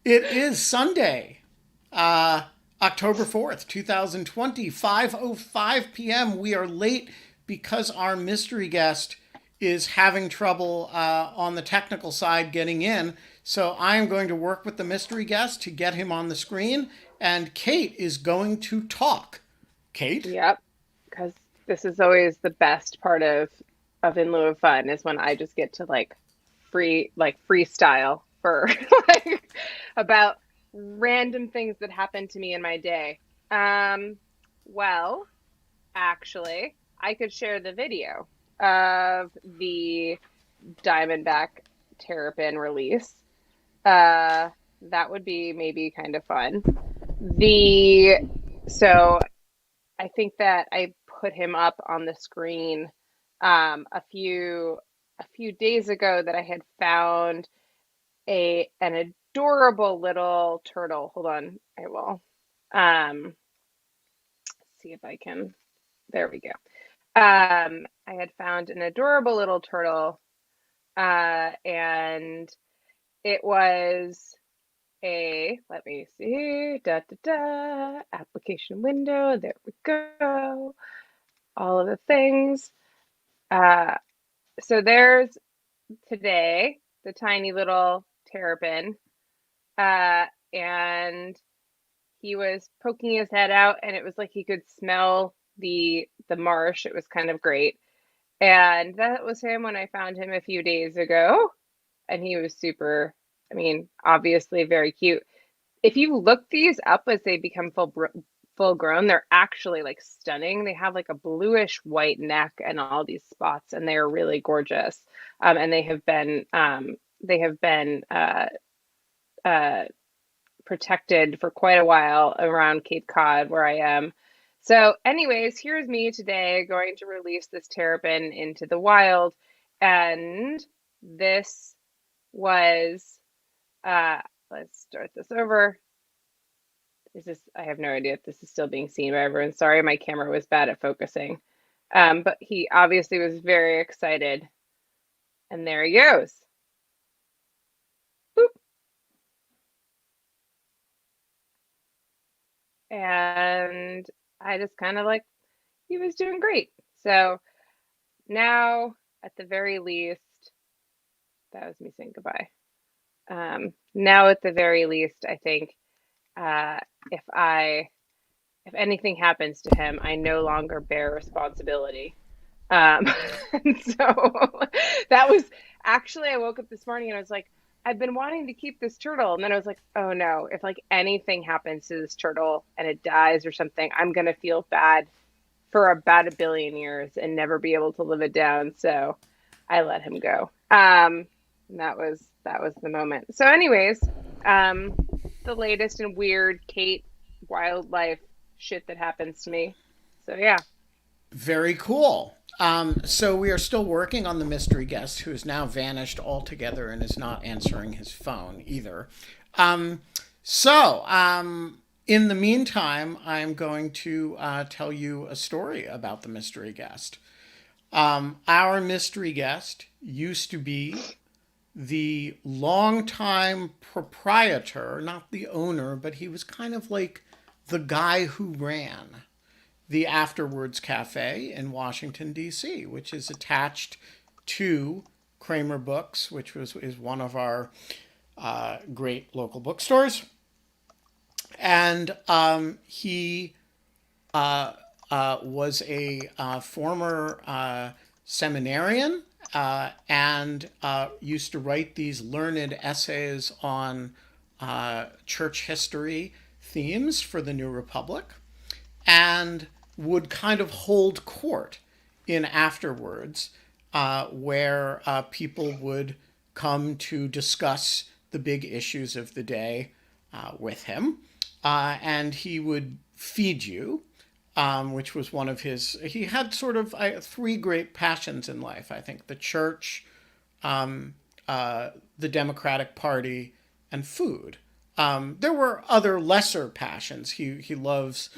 It is Sunday, uh, October 4th, 2020, 5:05 p.m. We are late because our mystery guest is having trouble on the technical side getting in. So I am going to work with the mystery guest to get him on the screen, and Kate is going to talk. Kate? Yep, because this is always the best part of In Lieu of Fun is when I just get to freestyle for like about random things that happen to me in my day. Um, well, actually, I could share the video of the Diamondback Terrapin release. Uh, that would be maybe kind of fun. The so I think that I put him up on the screen a few days ago that I had found a an adorable little turtle. Hold on, I will see if I can. There we go. I had found an adorable little turtle, and it was let me see, da da da, application window. There we go. All of the things. Uh, so there's today the tiny little terrapin, uh, and he was poking his head out, and it was like he could smell the marsh. It was kind of great, and that was him when I found him a few days ago, and he was super. I mean, obviously very cute. If you look these up as they become full grown, they're actually like stunning. They have like a bluish white neck and all these spots, and they're really gorgeous. And they have been uh, protected for quite a while around Cape Cod where I am. So, anyways, here's me today going to release this terrapin into the wild, and this was uh, let's start this over. Is this, I have no idea if this is still being seen by everyone. Sorry, my camera was bad at focusing. But he obviously was very excited. And there he goes. Boop. And I just kind of like, he was doing great. So now, at the very least, that was me saying goodbye. Now, at the very least, I think uh, if I, if anything happens to him, I no longer bear responsibility. Um, and so that was actually, I woke up this morning and I was like, I've been wanting to keep this turtle. And then I was like, oh no, if like anything happens to this turtle and it dies or something, I'm gonna feel bad for about a billion years and never be able to live it down. So I let him go. And that was the moment. So, anyways, um, the latest and weird Kate wildlife shit that happens to me. So yeah. Very cool. So we are still working on the mystery guest who has now vanished altogether and is not answering his phone either. Um, in the meantime, I'm going to tell you a story about the mystery guest. Our mystery guest used to be the longtime proprietor, not the owner, but he was kind of like the guy who ran the Afterwards Cafe in Washington, D.C., which is attached to Kramer Books, which is one of our great local bookstores. And he was a former seminarian and used to write these learned essays on church history themes for the New Republic, and would kind of hold court in Afterwards, where people would come to discuss the big issues of the day with him. And he would feed you, which was one of his. He had sort of three great passions in life, I think: the church, the Democratic Party, and food. There were other lesser passions. He loves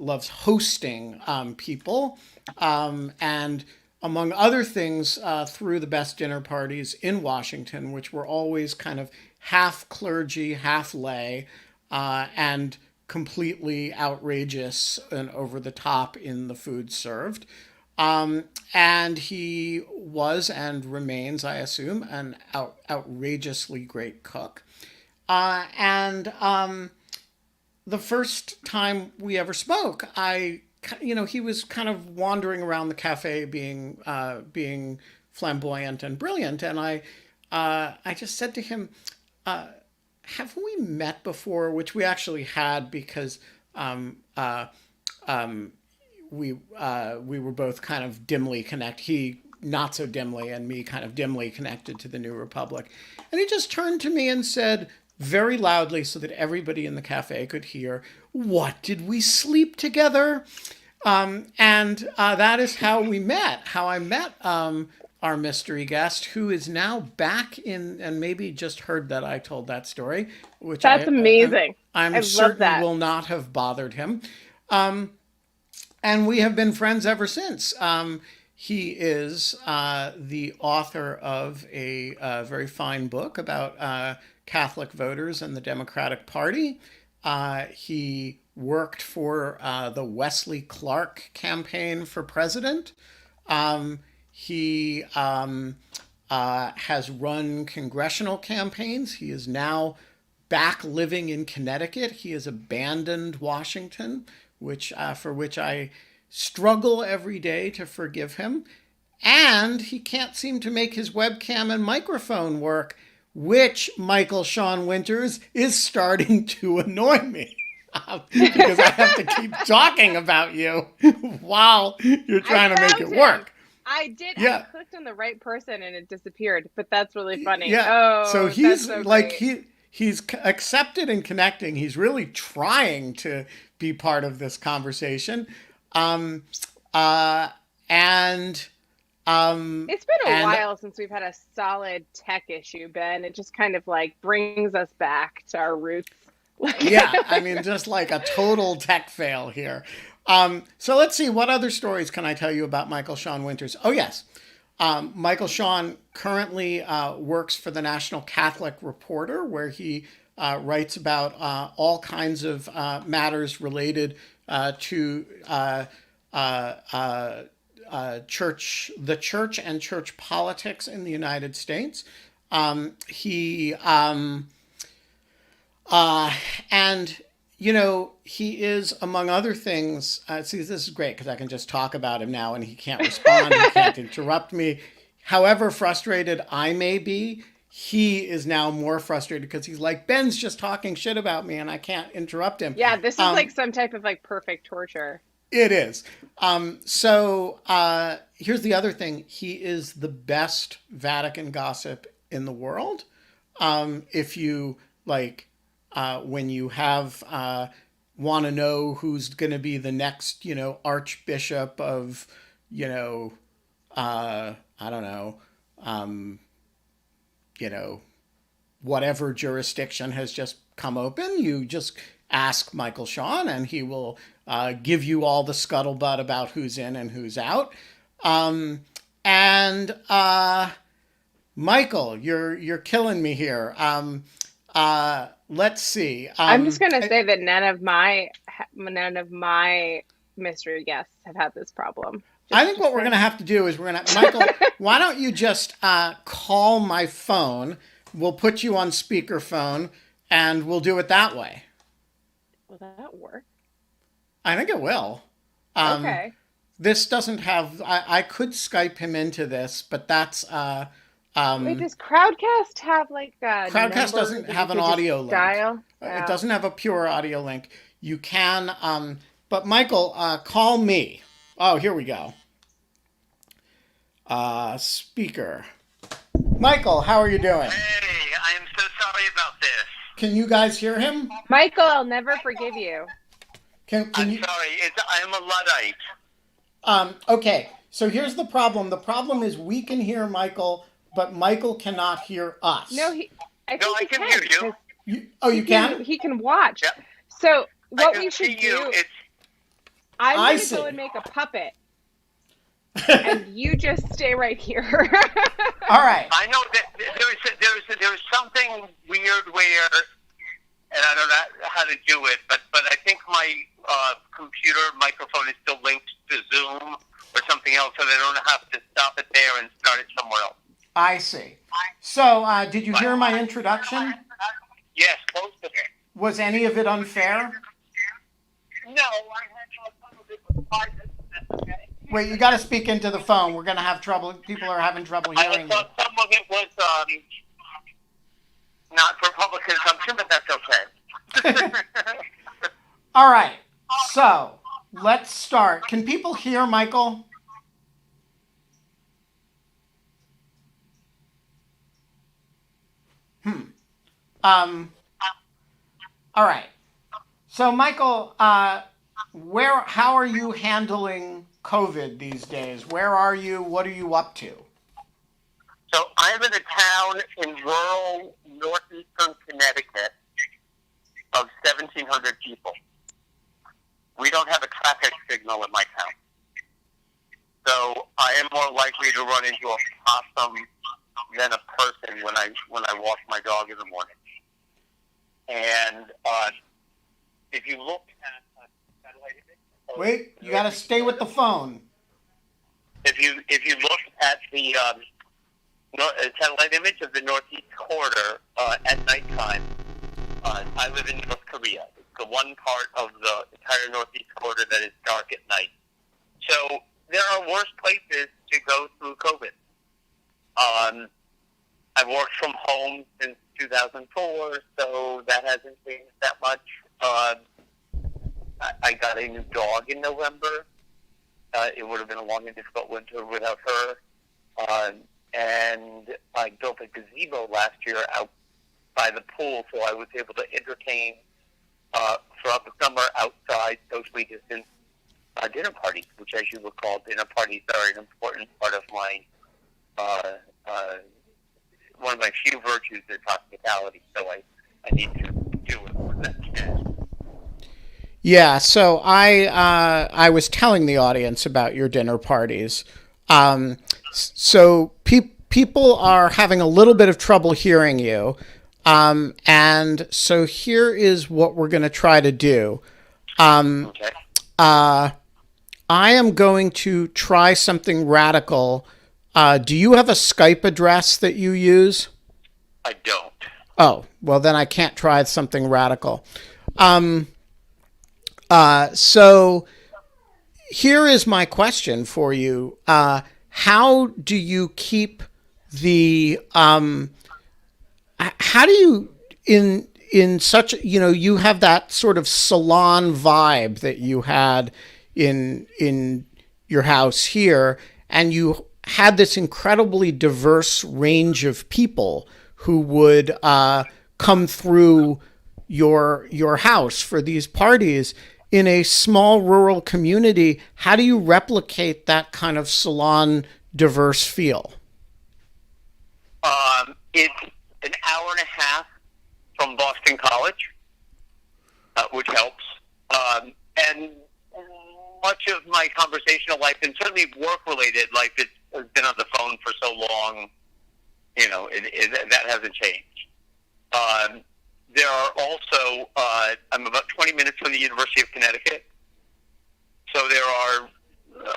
hosting people, and among other things, threw the best dinner parties in Washington, which were always kind of half clergy, half lay, and completely outrageous and over the top in the food served. And he was and remains, I assume, an outrageously great cook. And the first time we ever spoke, he was kind of wandering around the cafe, being flamboyant and brilliant, and I just said to him, "Have we met before?" Which we actually had because um, uh, we were both kind of dimly connected. He not so dimly, and me kind of dimly connected to the New Republic. And he just turned to me and said, very loudly, so that everybody in the cafe could hear, "What, did we sleep together?" And that is how we met. How I met our mystery guest, who is now back in, and maybe just heard that I told that story, which That's amazing. I I'm love certain that. will not have bothered him. And we have been friends ever since. He is the author of a very fine book about Catholic voters and the Democratic Party. He worked for the Wesley Clark campaign for president. He has run congressional campaigns. He is now back living in Connecticut. He has abandoned Washington, which for which I struggle every day to forgive him. And he can't seem to make his webcam and microphone work, which, Michael Sean Winters, is starting to annoy me. Because I have to keep talking about you while you're trying to make it work. I did. Yeah. I clicked on the right person and it disappeared, but that's really funny. Yeah. Oh, So he's that's so like great. he's accepted and connecting. He's really trying to be part of this conversation. Um, uh, and It's been a and while since we've had a solid tech issue, Ben. It just kind of like brings us back to our roots. yeah, I mean, just like a total tech fail here. So let's see, what other stories can I tell you about Michael Sean Winters? Oh, yes. Michael Sean currently works for the National Catholic Reporter, where he writes about all kinds of matters related to the church and church politics in the United States. He and he is, among other things, see, this is great because I can just talk about him now and he can't respond, he can't interrupt me. However frustrated I may be, he is now more frustrated because he's like, Ben's just talking shit about me and I can't interrupt him. Yeah, this is like some type of like perfect torture. It is. Here's the other thing. He is the best Vatican gossip in the world. If you like, when you have want to know who's going to be the next, Archbishop of, I don't know, whatever jurisdiction has just come open, you just ask Michael Sean, and he will give you all the scuttlebutt about who's in and who's out. And Michael, you're killing me here. Let's see. I'm just gonna say that none of my mystery guests have had this problem. I think what we're going to have to do is Michael, why don't you just call my phone? We'll put you on speakerphone and we'll do it that way. Will that work? I think it will. Okay. This doesn't have, I could Skype him into this, but that's, Wait, does Crowdcast have like a Crowdcast doesn't have an audio link. Dial? It doesn't have a pure audio link. You can, but Michael, call me. Oh, here we go. Speaker. Michael, how are you doing? Hey, I am so sorry about this. Can you guys hear him? Michael, I'll never forgive you. Can I'm you? sorry, I'm a Luddite. Okay, so here's the problem. The problem is we can hear Michael, but Michael cannot hear us. No, I can hear you. You can? He can watch. Yep. So I what can we see should you. do, It's I'm I going to see. go and make a puppet. and you just stay right here. All right. I know that there's something weird where, and I don't know how to do it, but I think my computer microphone is still linked to Zoom or something else, so they don't have to stop it there and start it somewhere else. I see. So, did you hear my introduction? Yes, most of it. Was any of it unfair? No, I had some of it was private. That's okay. Wait, you got to speak into the phone. We're going to have trouble. People are having trouble I hearing you. thought some of it was not for public consumption, but that's okay. All right. So, let's start. Can people hear Michael? All right. So, Michael, how are you handling COVID these days? Where are you? What are you up to? So I'm in a town in rural northeastern Connecticut of 1,700 people. We don't have a traffic signal in my town. So I am more likely to run into a possum than a person when I walk my dog in the morning. And if you look at satellite image, Wait, you got to stay with the phone. if you look at the satellite image of the northeast corridor at nighttime, I live in North Korea. It's the one part of the entire northeast corridor that is dark at night. So there are worse places to go through COVID. I've worked from home since 2004, so that hasn't changed that much. I got a new dog in November. It would have been a long and difficult winter without her. And I built a gazebo last year out by the pool, so I was able to entertain throughout the summer outside socially distanced dinner parties, which, as you recall, dinner parties are an important part of my one of my few virtues is hospitality. So I need to do it when that can. Yeah, so I was telling the audience about your dinner parties. So people are having a little bit of trouble hearing you. And so here is what we're going to try to do. Okay. I am going to try something radical. Do you have a Skype address that you use? I don't. Oh, well, then I can't try something radical. So here is my question for you. How do you keep the, how do you, in such, you have that sort of salon vibe that you had in your house here, and you had this incredibly diverse range of people who would come through your house for these parties in a small rural community. How do you replicate that kind of salon diverse feel? It's an hour and a half from Boston College, which helps. And much of my conversational life, and certainly work-related life, has been on the phone for so long. That hasn't changed. There are also, I'm about 20 minutes from the University of Connecticut, so there are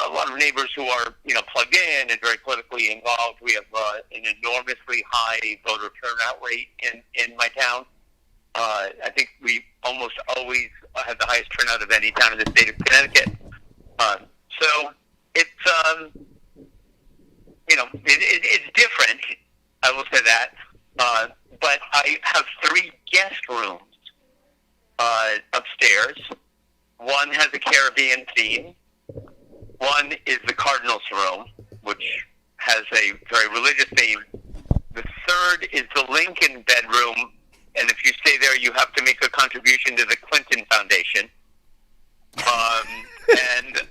a lot of neighbors who are, plugged in and very politically involved. We have an enormously high voter turnout rate in my town. I think we almost always have the highest turnout of any town in the state of Connecticut. So it's, it's different. I will say that. But I have 3 guest rooms upstairs. One has a Caribbean theme. One is the Cardinals' room, which has a very religious theme. The third is the Lincoln bedroom, and if you stay there, you have to make a contribution to the Clinton Foundation. And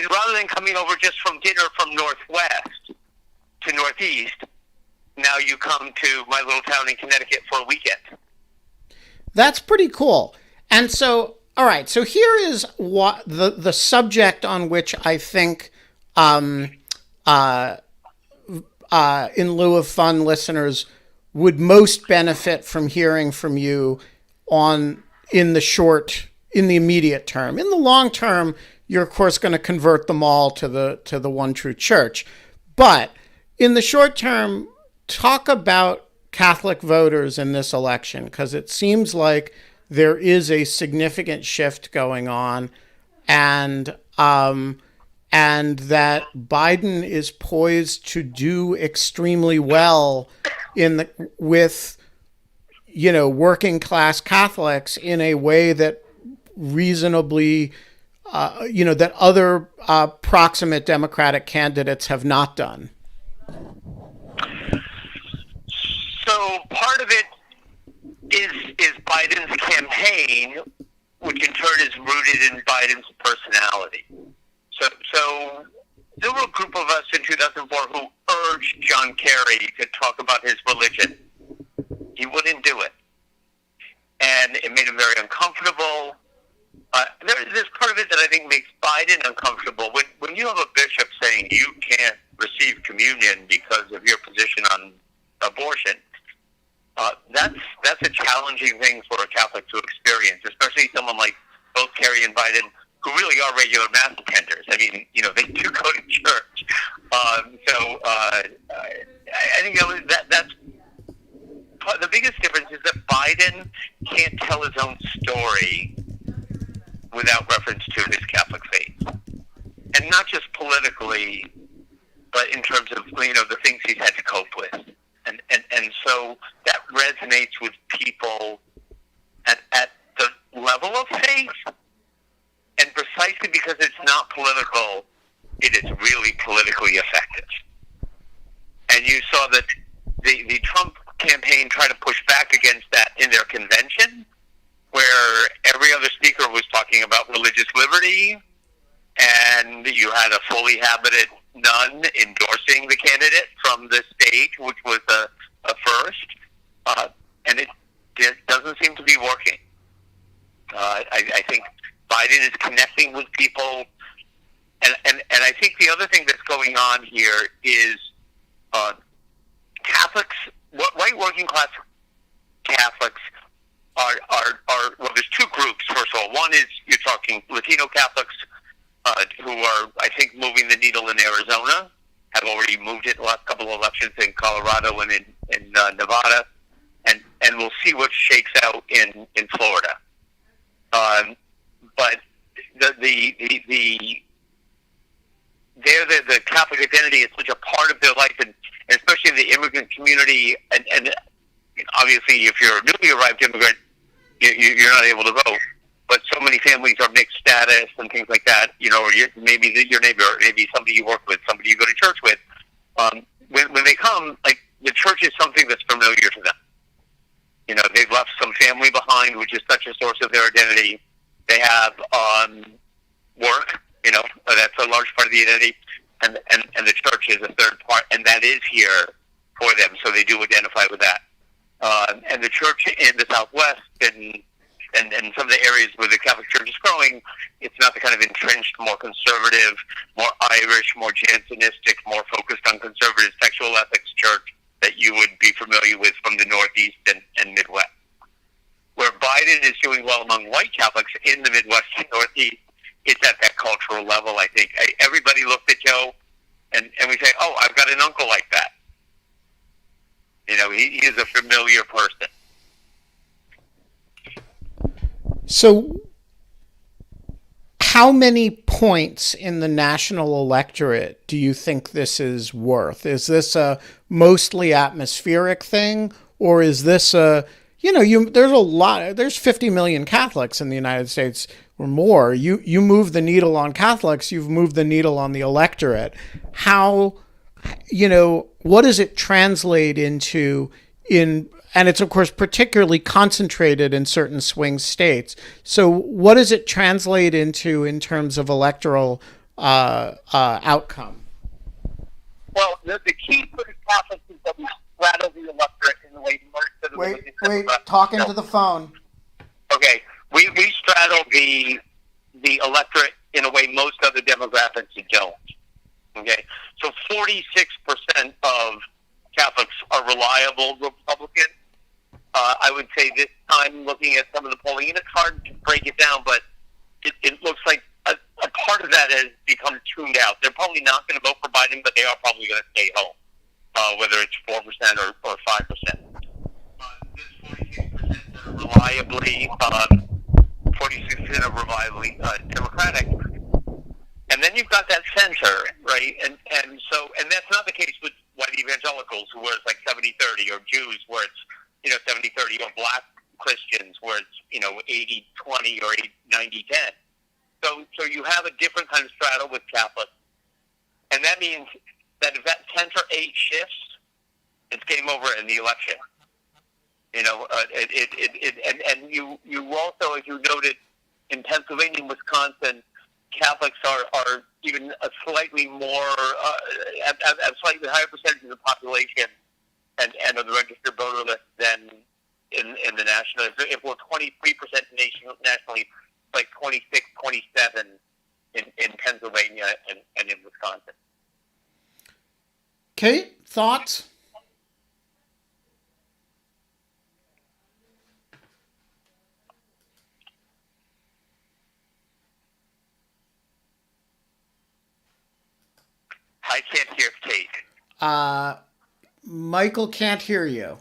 rather than coming over just from dinner from Northwest to Northeast, now you come to my little town in Connecticut for a weekend. That's pretty cool. And so, All right. So here is what the subject on which I think, in lieu of fun, listeners would most benefit from hearing from you on in the immediate term. In the long term, you're of course going to convert them all to the one true church. But in the short term, talk about Catholic voters in this election, because it seems like there is a significant shift going on, and that Biden is poised to do extremely well with working class Catholics in a way that reasonably that other proximate Democratic candidates have not done. So part of it is Biden's campaign, which in turn is rooted in Biden's personality. So there were a group of us in 2004 who urged John Kerry to talk about his religion. He wouldn't do it, and it made him very uncomfortable. There's part of it that I think makes Biden uncomfortable. When you have a bishop saying you can't receive communion because of your position on abortion, that's a challenging thing for a Catholic to experience, especially someone like both Kerry and Biden, who really are regular mass attenders. I mean, they do go to church. I think that's the biggest difference is that Biden can't tell his own story without reference to his Catholic faith, and not just politically, but in terms of the things he's had to cope with, and so that resonates with people at the level of faith, and precisely because it's not political, it is really politically effective. And you saw that the Trump campaign tried to push back against that in their convention, where every other speaker was talking about religious liberty, and you had a fully habited nun endorsing the candidate from the stage, which was a first, and it doesn't seem to be working. I think Biden is connecting with people, and I think the other thing that's going on here is Catholics, white working class Catholics are well, there's two groups. First of all, one is you're talking Latino Catholics who are, I think, moving the needle in Arizona, have already moved it the last couple of elections in Colorado and in Nevada, and we'll see what shakes out in Florida. But the Catholic identity is such a part of their life, and especially in the immigrant community, and obviously if you're a newly arrived immigrant, you're not able to vote. But so many families are mixed status and things like that, or maybe your neighbor, or maybe somebody you work with, somebody you go to church with. When they come, like, the church is something that's familiar to them. They've left some family behind, which is such a source of their identity. They have work, that's a large part of the identity, and the church is a third part, and that is here for them, so they do identify with that. And the church in the Southwest and some of the areas where the Catholic Church is growing, it's not the kind of entrenched, more conservative, more Irish, more Jansenistic, more focused on conservative sexual ethics church that you would be familiar with from the Northeast and Midwest. Where Biden is doing well among white Catholics in the Midwest and Northeast, it's at that cultural level, I think. Everybody looked at Joe, and we say, oh, I've got an uncle like that. He is a familiar person. So how many points in the national electorate do you think this is worth? Is this a mostly atmospheric thing, or is this there's a lot, there's 50 million Catholics in the United States or more. You move the needle on Catholics, you've moved the needle on the electorate. How, what does it translate into and it's, of course, particularly concentrated in certain swing states. So what does it translate into in terms of electoral outcome? Well, the key for the Catholics is that we straddle the electorate in the way most of the Wait, talk into the phone. Okay. we straddle the electorate in a way most other demographics don't. Okay, so 46% of Catholics are reliable Republican. I would say this time, looking at some of the polling, and it's hard to break it down, but it looks like a part of that has become tuned out. They're probably not going to vote for Biden, but they are probably going to stay home, whether it's 4% or 5%. This 46% are reliably, 46% are reliably Democratic. And then you've got that center, right? And that's not the case with white evangelicals, where it's like 70-30, or Jews, where it's 70-30, or black Christians, where it's 80-20 or 90-10. So you have a different kind of straddle with Catholics, and that means that if that center 8 shifts, it's game over in the election. And you also, as you noted, in Pennsylvania and Wisconsin, Catholics are even a slightly more, a slightly higher percentage of the population and of the registered voter list than in the national. If we're 23% nationally, like 26, 27 in Pennsylvania and in Wisconsin. Kate, thoughts? I can't hear Kate. Michael can't hear you.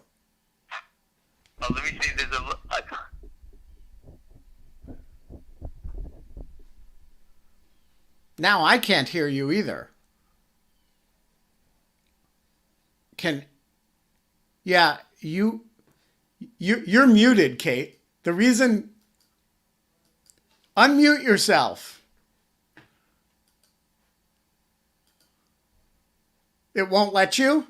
Oh, let me see. There's Now I can't hear you either. You're muted, Kate. The reason, unmute yourself. It won't let you?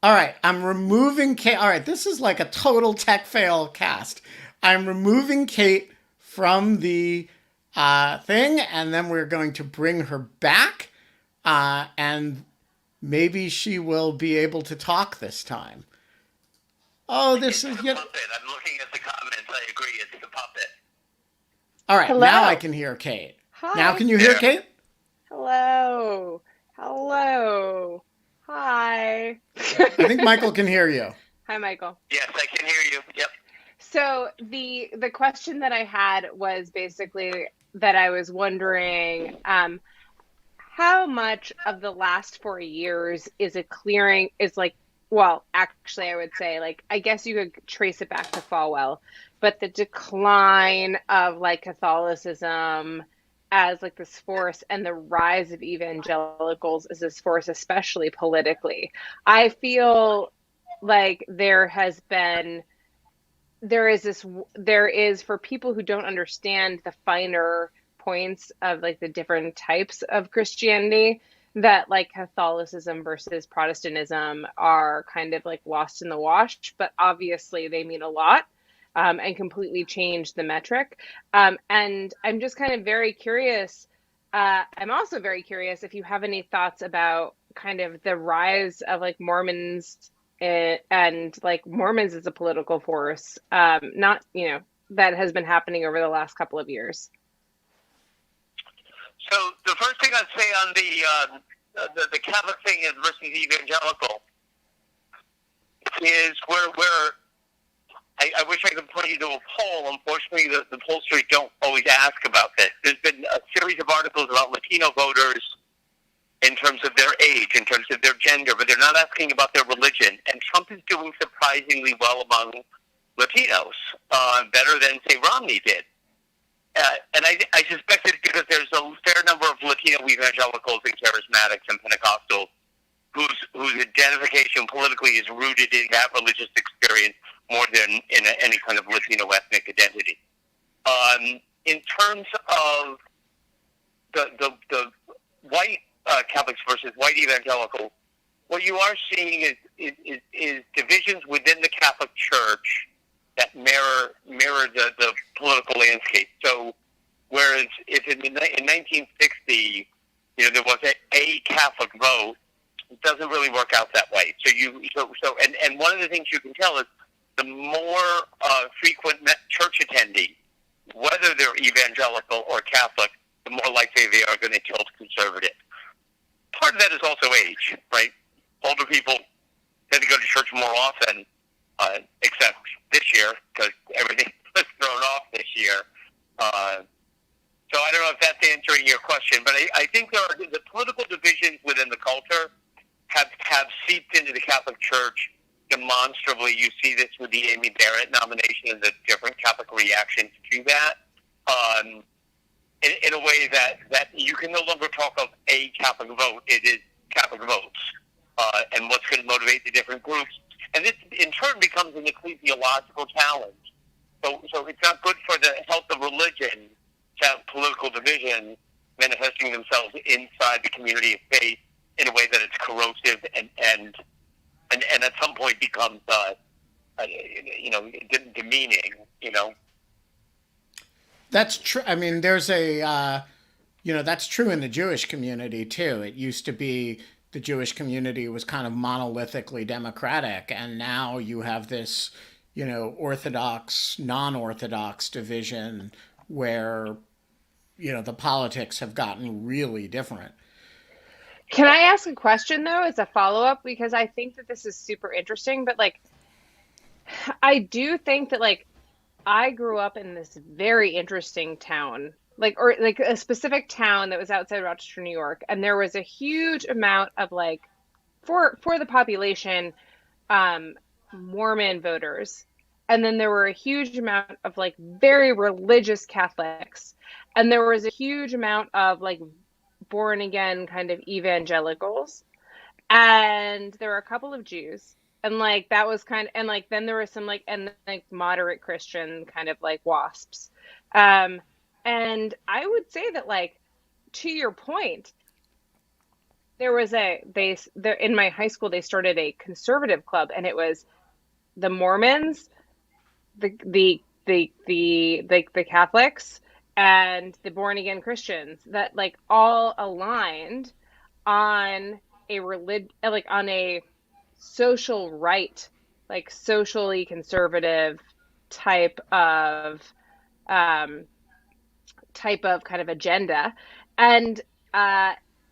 All right, I'm removing Kate. All right, this is like a total tech fail cast. I'm removing Kate from the thing, and then we're going to bring her back, and maybe she will be able to talk this time. Oh, this is... puppet. I'm looking at the comments. I agree. It's the puppet. All right, Hello. Now I can hear Kate. Hi. Now can you hear Kate? Hello. Hi. I think Michael can hear you. Hi, Michael. Yes, I can hear you. Yep. So the question that I had was basically that I was wondering how much of the last 4 years is well, actually I would say, like, I guess you could trace it back to Falwell, but the decline of like Catholicism as like this force and the rise of evangelicals as this force, especially politically. I feel like there is, for people who don't understand the finer points of like the different types of Christianity, that like Catholicism versus Protestantism are kind of like lost in the wash, but obviously they mean a lot. And completely change the metric. And I'm just kind of very curious. I'm also very curious if you have any thoughts about kind of the rise of like Mormons and like Mormons as a political force, that has been happening over the last couple of years. So the first thing I'd say on the Catholic thing versus evangelical is where I wish I could point you to a poll. Unfortunately, the pollsters don't always ask about this. There's been a series of articles about Latino voters in terms of their age, in terms of their gender, but they're not asking about their religion. And Trump is doing surprisingly well among Latinos, better than, say, Romney did. And I suspect it's because there's a fair number of Latino evangelicals and charismatics and Pentecostals whose identification politically is rooted in that religious experience more than in any kind of Latino ethnic identity. In terms of the white Catholics versus white evangelicals, what you are seeing is divisions within the Catholic Church that mirror the political landscape. So, whereas if in 1960, there was a Catholic vote, it doesn't really work out that way. And one of the things you can tell is the more frequent church attendee, whether they're evangelical or Catholic, the more likely they are going to tilt conservative. Part of that is also age, right? Older people tend to go to church more often, except this year, because everything was thrown off this year. So I don't know if that's answering your question, but I think the political divisions within the culture have seeped into the Catholic Church demonstrably. You see this with the Amy Barrett nomination and the different Catholic reactions to that, in a way that you can no longer talk of a Catholic vote. It is Catholic votes, and what's going to motivate the different groups. And this, in turn, becomes an ecclesiological challenge. So it's not good for the health of religion to have political division manifesting themselves inside the community of faith in a way that it's corrosive and at some point becomes, demeaning, That's true. I mean, there's that's true in the Jewish community too. It used to be the Jewish community was kind of monolithically democratic, and now you have this, Orthodox, non-Orthodox division where, the politics have gotten really different. Can I ask a question though, as a follow-up? Because I think that this is super interesting, but I do think that I grew up in this very interesting town, or a specific town that was outside Rochester, New York, and there was a huge amount of for the population, Mormon voters, and then there were a huge amount of very religious Catholics, and there was a huge amount of born again kind of evangelicals, and there were a couple of Jews. And that was kind of, and then there was some and moderate Christian kind of WASPs. And I would say that to your point, there was in my high school, they started a conservative club, and it was the Mormons, the Catholics, and the born again Christians that all aligned on on a social right, socially conservative type of kind of agenda. And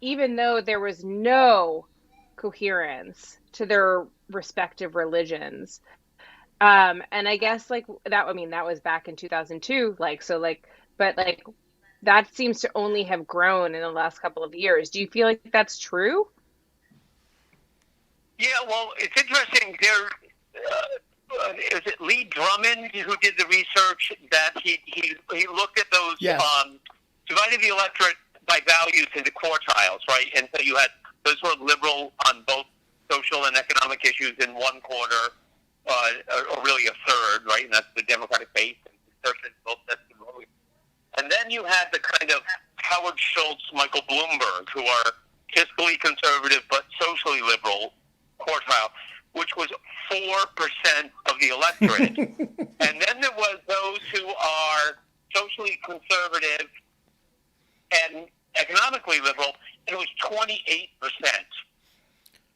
even though there was no coherence to their respective religions, and I guess that was back in 2002, but that seems to only have grown in the last couple of years. Do you feel like that's true? Yeah, well, it's interesting. Is it Lee Drummond who did the research that he looked at those, yes, divided the electorate by values into quartiles, right? And so you had those who are liberal on both social and economic issues in one quarter, or really a third, right? And that's the Democratic base and conservative both sets of votes. And then you had the kind of Howard Schultz, Michael Bloomberg, who are fiscally conservative but socially liberal quartile, which was 4% of the electorate. And then there was those who are socially conservative and economically liberal, and it was 28%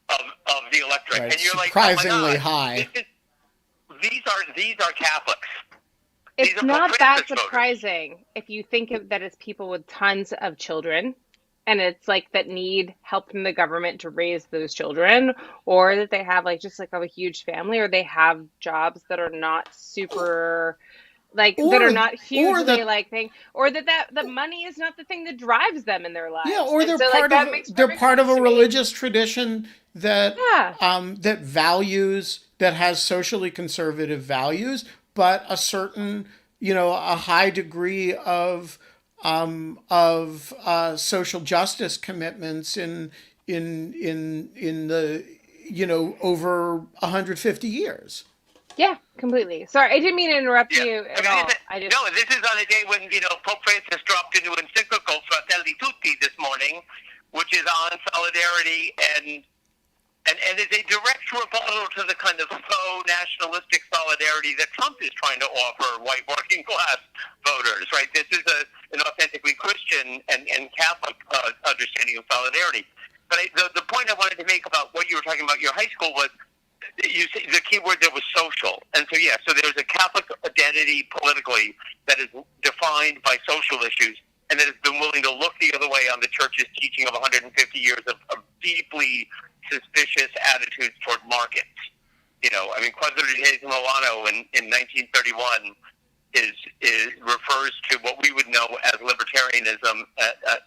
of the electorate. Right. And you're surprisingly oh my God, high. These are Catholics. It's not that surprising if you think of that as people with tons of children, and it's that need help from the government to raise those children, or that they have just a huge family, or they have jobs that are not super that are not hugely thing, or that the money is not the thing that drives them in their lives. Yeah, or they're part of a religious tradition that that values, that has socially conservative values, but a certain, a high degree of social justice commitments in the over 150 years. Yeah, completely. Sorry, I didn't mean to interrupt you at all. No, this is on a day when Pope Francis dropped into encyclical Fratelli Tutti this morning, which is on solidarity and is a direct rebuttal to the kind of faux nationalistic solidarity that Trump is trying to offer white working class voters, right? This is an authentically Christian and Catholic understanding of solidarity. But the point I wanted to make about what you were talking about your high school was you see, the key word there was social. And so, yeah, so there's a Catholic identity politically that is defined by social issues and that has been willing to look the other way on the church's teaching of 150 years of deeply suspicious attitudes toward markets. You know, I mean, Quadro de Milano in 1931 refers to what we would know as libertarianism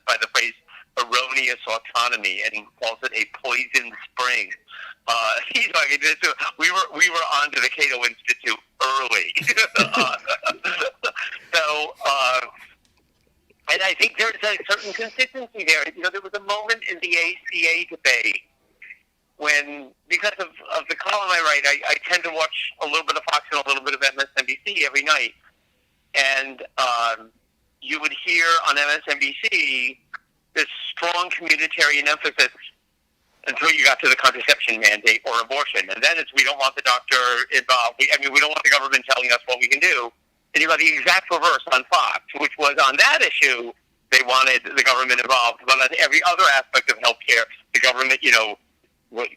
by the phrase erroneous autonomy, and he calls it a poison spring. We were on to the Cato Institute early. And I think there's a certain consistency there. You know, there was a moment in the ACA debate when, because of the column I write, I tend to watch a little bit of Fox and a little bit of MSNBC every night. And you would hear on MSNBC this strong communitarian emphasis until you got to the contraception mandate or abortion. And then it's, we don't want the doctor involved. We don't want the government telling us what we can do. And you got the exact reverse on Fox, which was on that issue, they wanted the government involved. But on every other aspect of healthcare, the government,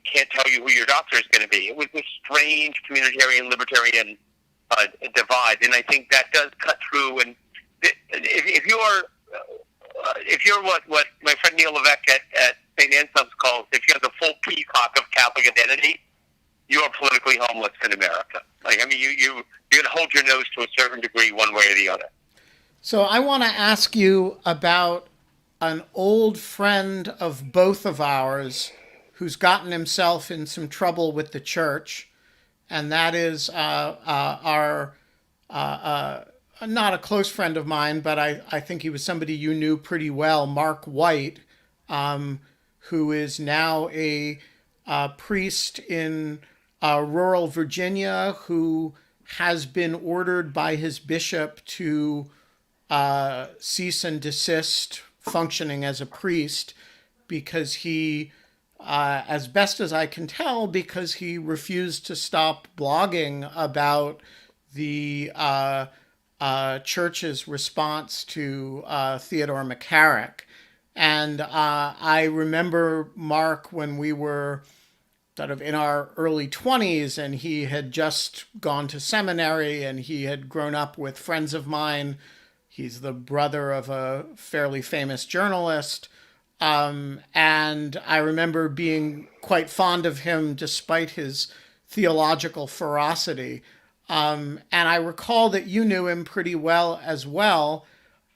can't tell you who your doctor is going to be. It was this strange communitarian, libertarian divide. And I think that does cut through. And if you're what my friend Neil Levesque at St. Anselm's calls, if you have the full peacock of Catholic identity, you are politically homeless in America. Like, I mean, you're going to hold your nose to a certain degree one way or the other. So I want to ask you about an old friend of both of ours who's gotten himself in some trouble with the church, and that is our not a close friend of mine, but I think he was somebody you knew pretty well, Mark White, who is now a priest in rural Virginia, who has been ordered by his bishop to cease and desist functioning as a priest because he, as best as I can tell, because he refused to stop blogging about the church's response to Theodore McCarrick. And I remember Mark when we were sort of in our early 20s, and he had just gone to seminary, and he had grown up with friends of mine. He's the brother of a fairly famous journalist. And I remember being quite fond of him despite his theological ferocity. And I recall that you knew him pretty well as well.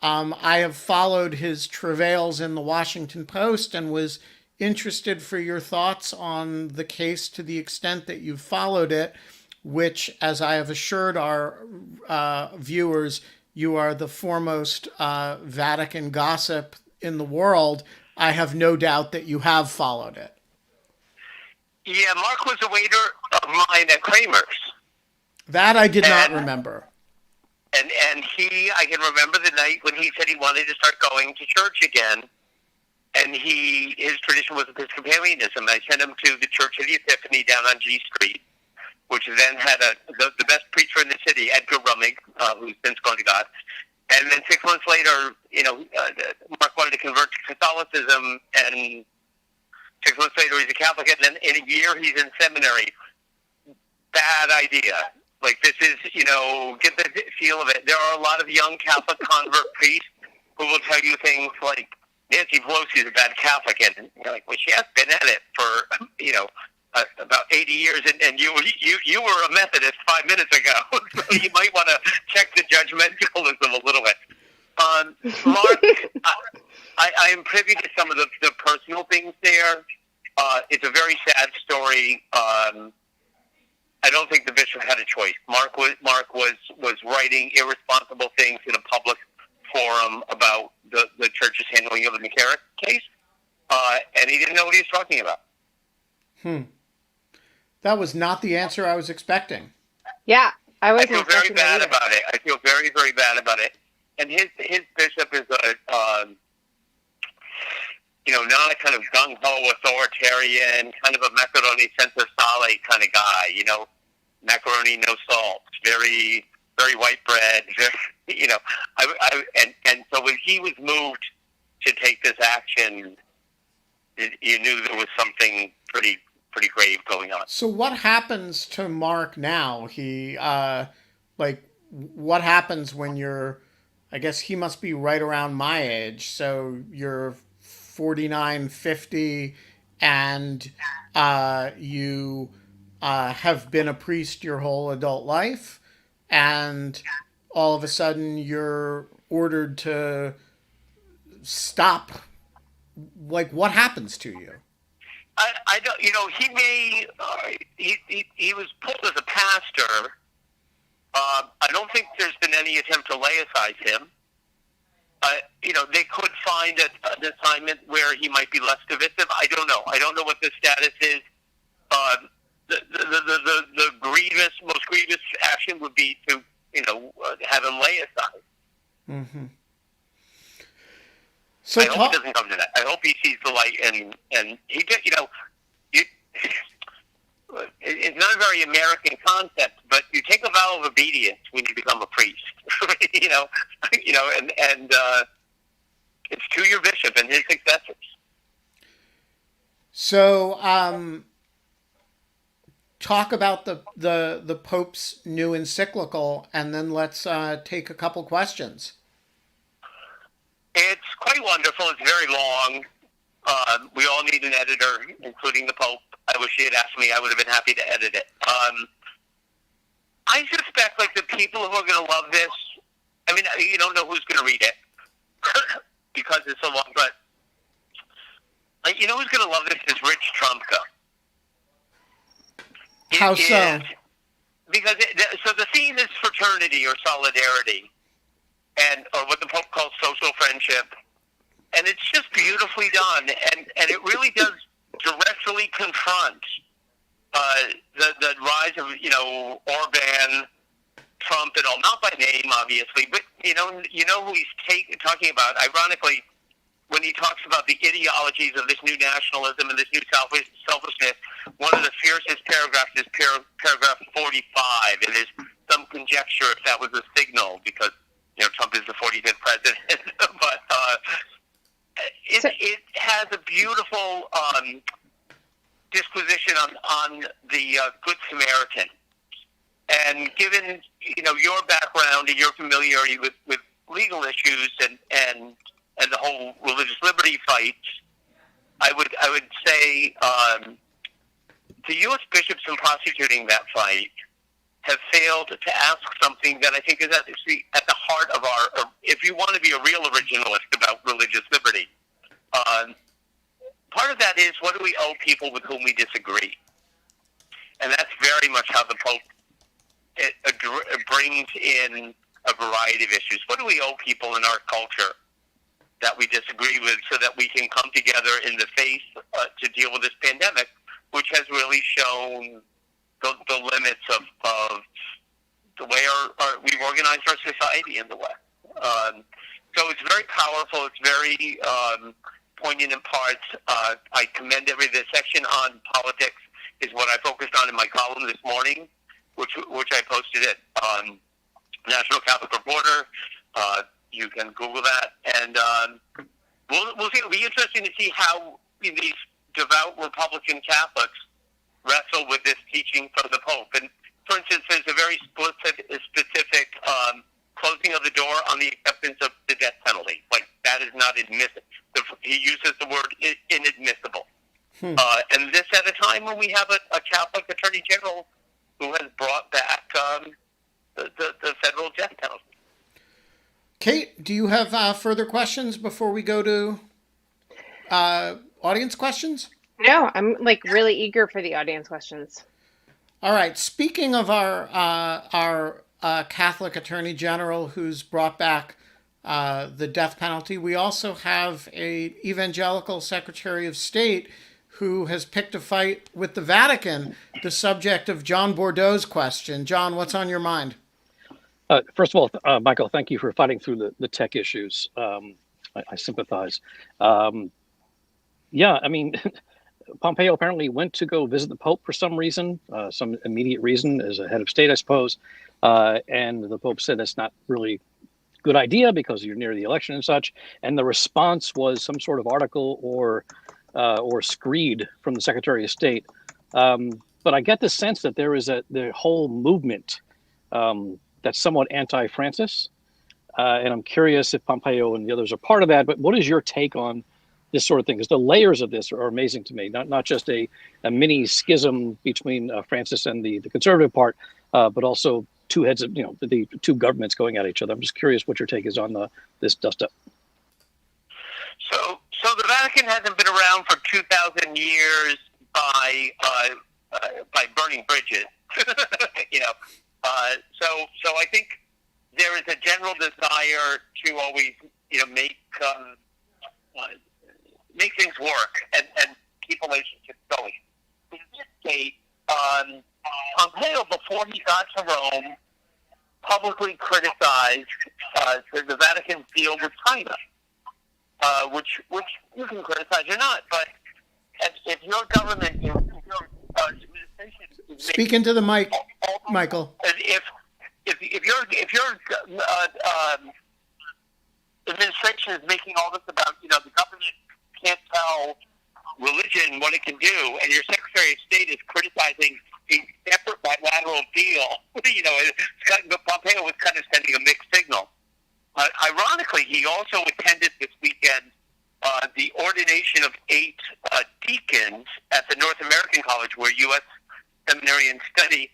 I have followed his travails in the Washington Post and was interested for your thoughts on the case to the extent that you've followed it, which, as I have assured our viewers, you are the foremost Vatican gossip in the world. I have no doubt that you have followed it. Yeah, Mark was a waiter of mine at Kramer's. That I did not remember. And I can remember the night when he said he wanted to start going to church again. And his tradition was Episcopalianism. I sent him to the Church of the Epiphany down on G Street, which then had the best preacher in the city, Edgar Rummig, who's since gone to God. And then 6 months later, Mark wanted to convert to Catholicism, and 6 months later he's a Catholic, and then in a year he's in seminary. Bad idea. Like, this is, get the feel of it. There are a lot of young Catholic convert priests who will tell you things like, Nancy Pelosi is a bad Catholic, and you're like, well, she has been at it for, about 80 years, and you were a Methodist 5 minutes ago, so you might want to check the judgmentalism a little bit. Mark, I am privy to some of the personal things there. It's a very sad story. I don't think the bishop had a choice. Mark was writing irresponsible things in a public forum about the church's handling of the McCarrick case, and he didn't know what he was talking about. That was not the answer I was expecting. Yeah, I feel very bad about it. I feel very, very bad about it. And his bishop is not a kind of gung-ho authoritarian, kind of a macaroni senza sale kind of guy, macaroni, no salt, very, very white bread, and so when he was moved to take this action, you knew there was something pretty pretty grave going on. So what happens to Mark now? What happens when you're, I guess he must be right around my age. So you're 49, 50, and you have been a priest your whole adult life, and all of a sudden you're ordered to stop. Like, what happens to you? I don't, he may, he was pulled as a pastor. I don't think there's been any attempt to laicize him. They could find an assignment where he might be less divisive. I don't know. I don't know what the status is. The most grievous action would be to, have him laicized. Mm-hmm. So I hope it doesn't come to that. I hope he sees the light and he did, it's not a very American concept, but you take a vow of obedience when you become a priest, and it's to your bishop and his successors. So, talk about the Pope's new encyclical, and then let's take a couple questions. It's quite wonderful. It's very long. We all need an editor, including the Pope. I wish he had asked me. I would have been happy to edit it. I suspect, the people who are going to love this, I mean, you don't know who's going to read it because it's so long, but who's going to love this is Rich Trumka. How so? Because so the theme is fraternity or solidarity, or what the Pope calls social friendship, and it's just beautifully done, and it really does directly confront the rise of Orban, Trump, and all. Not by name, obviously, but you know who he's talking about. Ironically, when he talks about the ideologies of this new nationalism and this new selfishness, one of the fiercest paragraphs is paragraph 45, and there's some conjecture if that was a signal because Trump is the 45th president, but it has a beautiful disquisition on the Good Samaritan. And given your background and your familiarity with legal issues and the whole religious liberty fight, I would say the U.S. bishops in prosecuting that fight have failed to ask something that I think is actually at the heart of if you want to be a real originalist about religious liberty, part of that is, what do we owe people with whom we disagree? And that's very much how the Pope brings in a variety of issues. What do we owe people in our culture that we disagree with so that we can come together in the face to deal with this pandemic, which has really shown the limits of the way we've organized our society in the West. So it's very powerful. It's very poignant in parts. I commend the section on politics is what I focused on in my column this morning, which I posted at National Catholic Reporter. You can Google that, and we'll see. It'll be interesting to see how these devout Republican Catholics wrestle with this teaching from the Pope. And for instance, there's a very specific closing of the door on the acceptance of the death penalty. Like, that is not admissible. He uses the word inadmissible. And this at a time when we have a Catholic Attorney General who has brought back the federal death penalty. Kate, do you have further questions before we go to audience questions? No, I'm really eager for the audience questions. All right. Speaking of our Catholic Attorney General who's brought back the death penalty, we also have a evangelical Secretary of State who has picked a fight with the Vatican, the subject of John Bordeaux's question. John, what's on your mind? First of all, Michael, thank you for fighting through the tech issues. I sympathize. Yeah, I mean, Pompeo apparently went to go visit the Pope for some reason, some immediate reason as a head of state, I suppose. And the Pope said that's not really a good idea because you're near the election and such. And the response was some sort of article or screed from the Secretary of State But I get the sense that there is the whole movement that's somewhat anti-Francis. And I'm curious if Pompeo and the others are part of that. But what is your take on this sort of thing? Because the layers of this are amazing to me. Not just a mini schism between Francis and the conservative part, but also two heads of the two governments going at each other. I'm just curious what your take is on this dust up. So the Vatican hasn't been around for 2,000 years by burning bridges. So I think there is a general desire to always make things work and keep relationships going. In this case, Pompeo, before he got to Rome, publicly criticized the Vatican's deal with China, which you can criticize or not, but if your government, if your administration is Speak into the mic, Michael. If your administration is making all this about the government can't tell religion what it can do, and your Secretary of State is criticizing a separate bilateral deal, Pompeo was kind of sending a mixed signal. Ironically, he also attended this weekend the ordination of 8 deacons at the North American College, where U.S. seminarians study,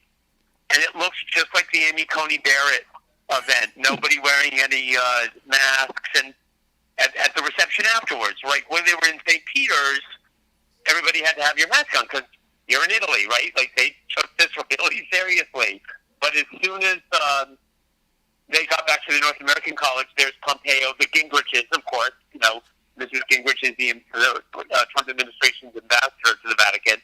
and it looks just like the Amy Coney Barrett event. Nobody wearing any masks, and at the reception afterwards, right when they were in St. Peter's, everybody had to have your mask on because you're in Italy, right? Like, they took this really seriously. But as soon as they got back to the North American College, there's Pompeo, the Gingriches, of course. Mrs. Gingrich is the Trump administration's ambassador to the Vatican.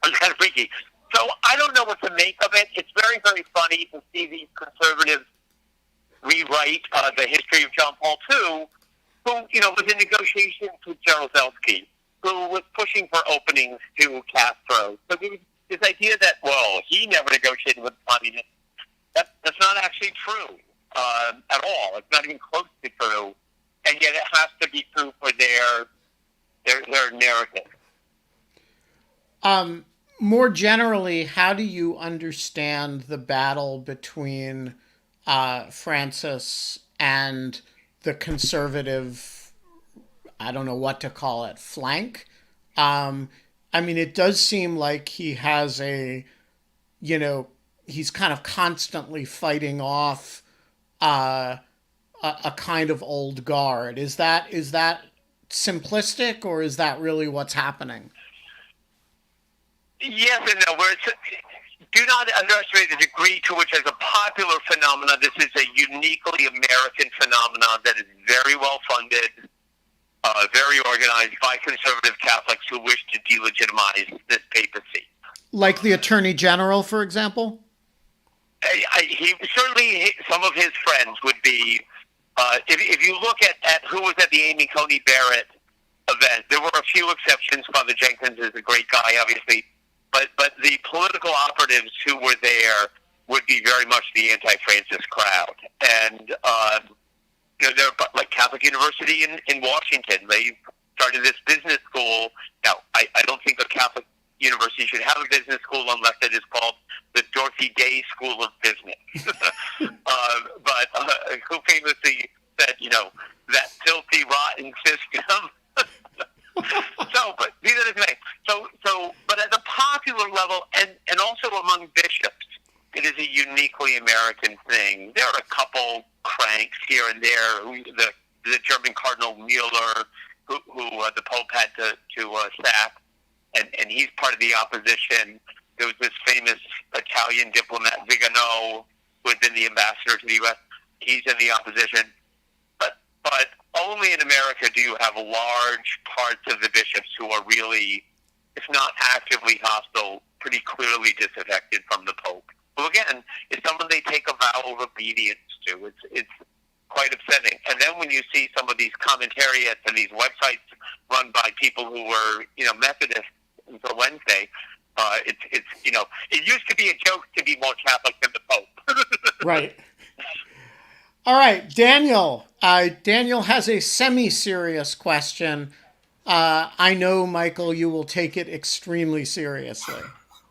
It's kind of freaky. So I don't know what to make of it. It's very, very funny to see these conservatives rewrite the history of John Paul II, who, was in negotiations with Jaruzelski, who was pushing for openings to Castro. So this idea that, he never negotiated with communists, that's not actually true at all. It's not even close to true. And yet it has to be true for their narrative. More generally, how do you understand the battle between Francis and the conservative, I don't know what to call it, flank? It does seem like he has he's kind of constantly fighting off a kind of old guard. Is that simplistic, or is that really what's happening? Yes and no. Do not underestimate the degree to which, as a popular phenomenon, this is a uniquely American phenomenon that is very well funded, very organized by conservative Catholics who wish to delegitimize this papacy. Like the Attorney General, for example? He certainly, some of his friends would be, if you look at who was at the Amy Coney Barrett event, there were a few exceptions. Father Jenkins is a great guy, obviously. But the political operatives who were there would be very much the anti-Francis crowd. And, they're like Catholic University in Washington. They started this business school. Now, I don't think a Catholic university should have a business school unless it is called the Dorothy Day School of Business. But who famously said, that filthy, rotten system. But these are the things. But at a popular level, and also among bishops, it is a uniquely American thing. There are a couple cranks here and there. The German Cardinal Mueller, who the Pope had to sack, and he's part of the opposition. There was this famous Italian diplomat, Vigano, who had been the ambassador to the U.S. He's in the opposition. But only in America do you have large parts of the bishops who are really, if not actively hostile, pretty clearly disaffected from the Pope. Who, again, is someone they take a vow of obedience to. It's quite upsetting. And then when you see some of these commentariats and these websites run by people who were, Methodists until Wednesday, it used to be a joke to be more Catholic than the Pope. Right. All right, Daniel. Daniel has a semi-serious question. I know, Michael, you will take it extremely seriously.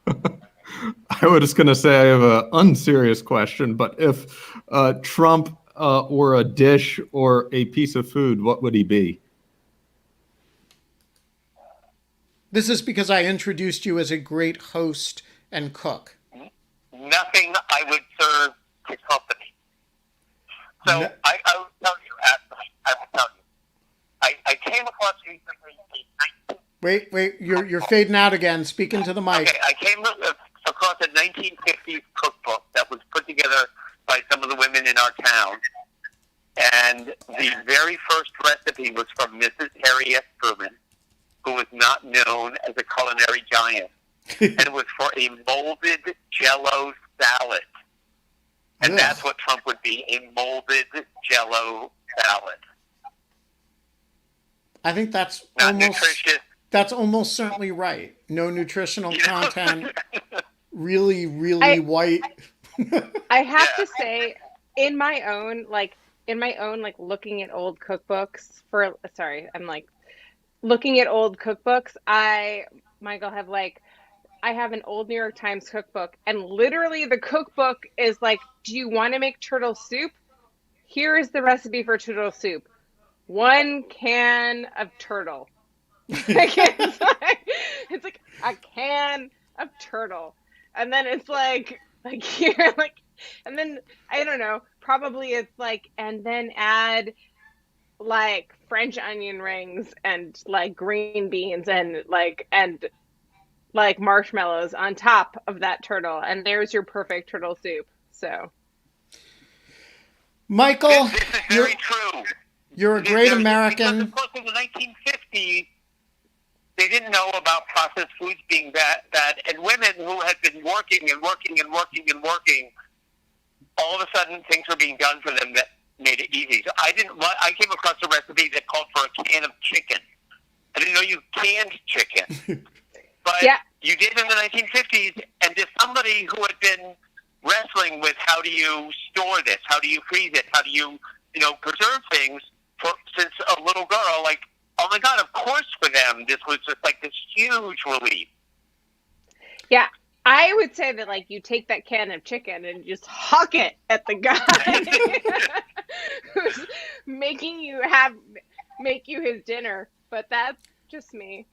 I was just going to say I have an unserious question, but if Trump were a dish or a piece of food, what would he be? This is because I introduced you as a great host and cook. Nothing I would serve to company. So No- I will tell you, actually, I will tell you. I came across recently a 19... Wait, you're fading out again. Speak into the mic. Okay, I came across a 1950s cookbook that was put together by some of the women in our town. And the very first recipe was from Mrs. Harriet Truman, who was not known as a culinary giant. And it was for a molded Jell-O salad. And Ugh. that's what Trump would be, a molded Jell-O salad. I think that's Not almost nutritious. that's almost certainly right. No nutritional You know? content. Really white. I have to say, in my own looking at old cookbooks looking at old cookbooks, Michael, I have an old New York Times cookbook, and literally the cookbook is like, do you want to make turtle soup? Here is the recipe for turtle soup. 1 can of turtle. It's like a can of turtle. And then it's like here, and then I don't know, probably it's like, and then add like French onion rings and like green beans and marshmallows on top of that turtle, and there's your perfect turtle soup. So, Michael, This is very true. you're a great American. Because, of course, in the 1950s, they didn't know about processed foods being bad, and women who had been working and working and working and working, all of a sudden things were being done for them that made it easy. So I came across a recipe that called for a can of chicken. I didn't know you canned chicken. But yeah. you did in the 1950s, and there's somebody who had been wrestling with how do you store this, how do you freeze it, how do you preserve things since a little girl. Like, oh my God, of course for them this was just like this huge relief. Yeah, I would say that like you take that can of chicken and just huck it at the guy who's make you his dinner. But that's just me.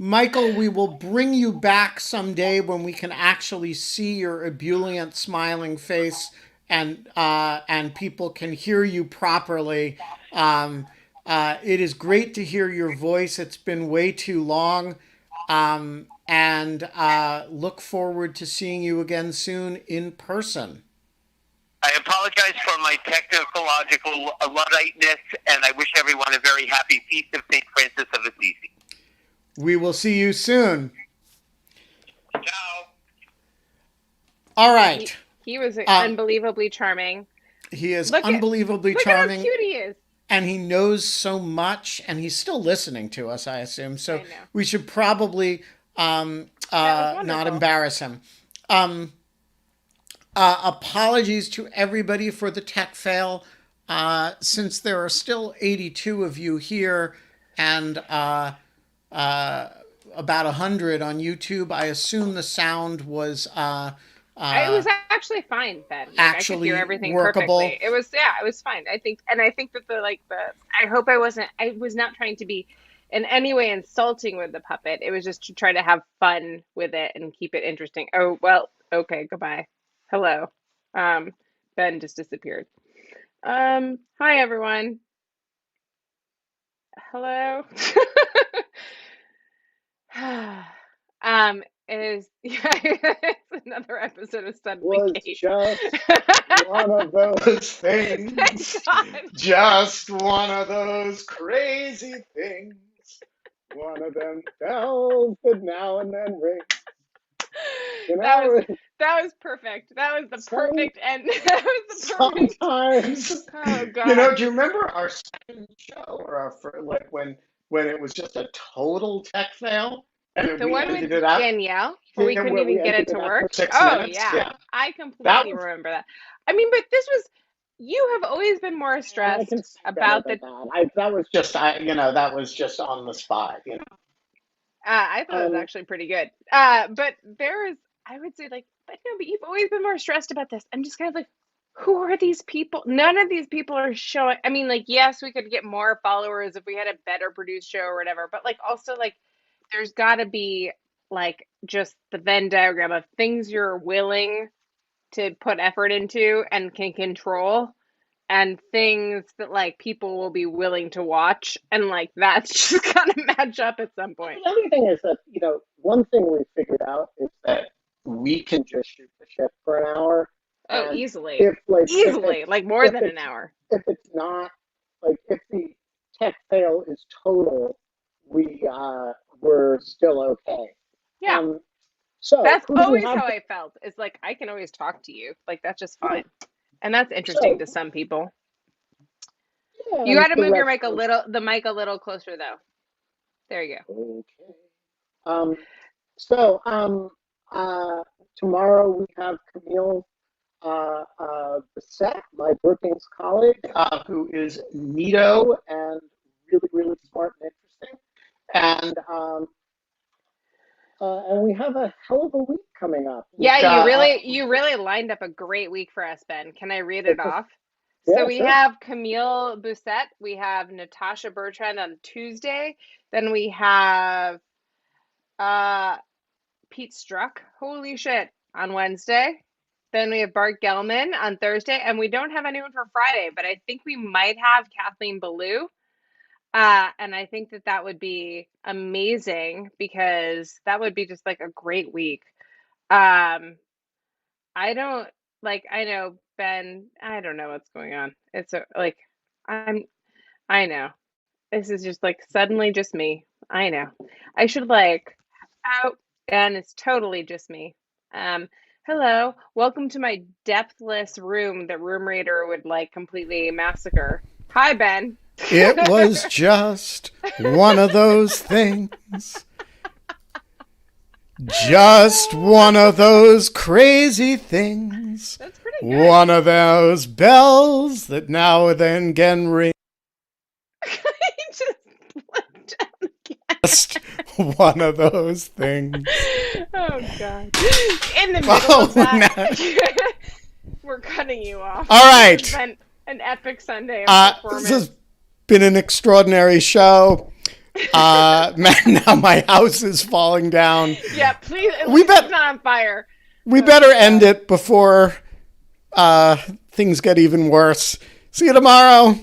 Michael, we will bring you back someday when we can actually see your ebullient, smiling face, and people can hear you properly. It is great to hear your voice. It's been way too long, and look forward to seeing you again soon in person. I apologize for my technological Ludditeness, and I wish everyone a very happy Feast of St. Francis of Assisi. We will see you soon. Ciao. All right. He was unbelievably charming. He is Look unbelievably Look charming. at how cute he is. And he knows so much, and he's still listening to us, I assume. So I know. we should probably not embarrass him. Apologies to everybody for the tech fail. Since there are still 82 of you here and about 100 on YouTube, I assume the sound was it was actually fine, Ben. actually I could hear everything workable. perfectly. It was fine. I think that I hope I was not trying to be in any way insulting with the puppet. It was just to try to have fun with it and keep it interesting. Oh, well, okay, goodbye. Hello. Ben just disappeared. Hi everyone. Hello. It's another episode of Suddenly Was Kate. just one of those things. Thank God. Just one of those crazy things. One of them bells that now and then ring. You know, That was perfect. That was the Some- perfect end. That was the perfect. sometimes, Oh God. do you remember our second show or when it was just a total tech fail? And The we one with ended it up. Danielle, where we Yeah, couldn't where we even get it ended to it up work. for 6 Oh minutes, yeah, yeah. I completely That was- remember that. I mean, but this was You have always been more I stressed can say better about than the. that. That was just, that was just on the spot. I thought it was Um, actually pretty good. But I would say like, but no, but you've always been more stressed about this. I'm just kind of like, who are these people? None of these people are showing. I mean, like, yes, we could get more followers if we had a better produced show or whatever. But like, also like, there's got to be like just the Venn diagram of things you're willing to put effort into and can control and things that like people will be willing to watch and like that's just gonna match up at some point. the other thing is that, one thing we figured out is that we can just shoot the shit for an hour. Oh, And easily. if like if Easily, it's like more if than an it's hour. if it's not like if the tech fail is total, we're still okay. Yeah. So That's who do we always have? how I felt. It's like I can always talk to you. Like that's just Yeah. fine. And that's interesting So to some people. You and got to the move rest the mic a little closer though. There you go. okay. Um, so uh, tomorrow we have Camille Bissett, my Brookings colleague, who is neato and really, really smart and interesting. And we have a hell of a week coming up. Yeah, Which, you really lined up a great week for us, Ben. Can I read it it's a, off? So yeah, we sure. have Camille Busset, we have Natasha Bertrand on Tuesday, then we have uh Pete Struck, holy shit, on Wednesday. Then we have Bart Gelman on Thursday, and we don't have anyone for Friday, but I think we might have Kathleen Ballou. And I think that that would be amazing because that would be just like a great week. Um, I don't I know Ben, I don't know what's going on. Like I'm I know. This is just like suddenly just me. I know. I should like out and it's totally just me. Um Hello. Welcome to my depthless room that Room Raider would like completely massacre. Hi Ben. It was just one of those things. Just one of those crazy things. That's pretty good. One of those bells that now and then can ring. He just flipped down again. Just one of those things. Oh God. In the middle of that, we're cutting you off. All right. It's been an epic Sunday of performance. This has been an extraordinary show. Now my house is falling down. Yeah, please. It's not on fire. We better end it before things get even worse. See you tomorrow.